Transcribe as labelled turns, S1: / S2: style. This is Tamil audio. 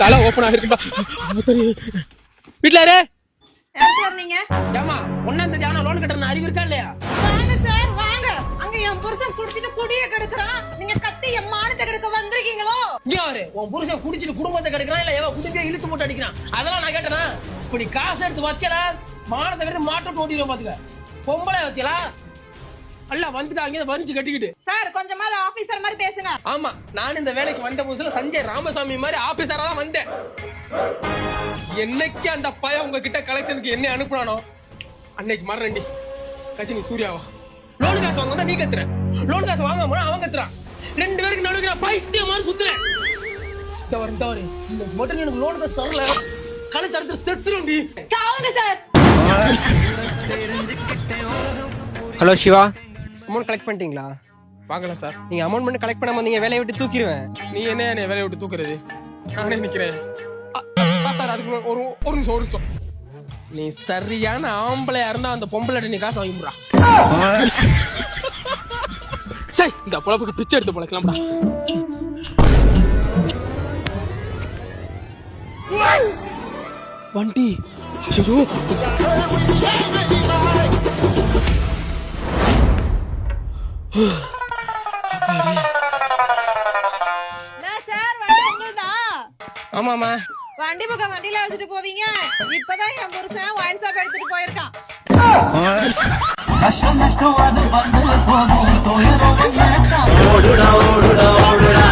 S1: தலை ஓப்பன் ஆகிருக்குடா. வீட்டுல
S2: யார் சார் நீங்க?
S1: ஏமா ஒன்னாம் தேதி ஆனா லோன் கட்டுற அறிவு இருக்கா இல்லையா?
S2: வாங்க சார் வாங்க. அங்க என் புருஷன் குடிச்சிட்டு குடிய கெடுக்குறான். நீங்க கத்தி என் மானத்தை கெடுக்க வந்திருக்கீங்களோ?
S1: யாரு உன் புருஷன் குடிச்சிட்டு குடும்பத்தை கெடுக்கிறான் இல்ல எவன் குடிக்க இழுத்து போட்டு அடிக்கிறான்? அதெல்லாம் நான் கேட்டேனா? இப்படி காசு எடுத்து வைக்கல மானத்தை கெடுத்து மாற்றம் ஓட்டிடுவோம் பாத்துக்க. பொம்பளை வச்சலா அல்ல வந்துட்டாங்க வரிஞ்சு கட்டிக்கிட்டு.
S2: சார் கொஞ்சமாவது ஆபீசர் மாதிரி பேசுங்க.
S1: ஆமா நான் இந்த வேலைக்கு வந்த புதுசுல சஞ்சய் ராமசாமி மாதிரி ஆபீசரா தான் வந்தேன். என்னைக்கு அந்த பையன் உங்ககிட்ட கலெக்ஷனுக்கு என்ன அனுப்புனானோ அன்னைக்கு மறண்டி கஜினி சூர்யாவா லோன் காசு வாங்க நீ கத்துற, லோன் காசு வாங்க போனா அவன் கத்துறான். ரெண்டு பேருக்கு நடுவுக்கு நான் பைத்தியம் மாதிரி சுத்துறேன். தவறு இந்த மட்டும் எனக்கு லோன் காசு தரல கலை தரத்து செத்துருண்டி.
S2: சாவுங்க sir.
S3: Hello Siva,
S1: amount collect பண்ணிட்டீங்களா? வாங்கல சார்.
S3: நீங்க அமௌண்ட் மட்டும் கலெக்ட் பண்ணாம நீங்க வேலையை விட்டு தூக்கிடுவேன்.
S1: நீ என்ன வேலையை விட்டு தூக்குறது? நானே நிக்கிறேன் சார். அதுக்கு ஒரு நிமிஷம். நீ சரியான ஆம்பளையா இருந்தா அந்த பொம்பளை நீ காசு வாங்கிடுறா. சை இந்த பொழப்புக்கு பிச்சை எடுத்து பொழைக்கலாம்டா. வண்டி ஆமாமா
S2: வண்டி பக்கம் வண்டியில வச்சுட்டு போவீங்க. இப்பதான் என் புருஷன் ஒயின் ஷாப் எடுத்துட்டு போயிருக்கான்.
S4: கஷ்டம் நஷ்டம் அது வந்து போகும். ஓடுடா ஓடுடா ஓடுடா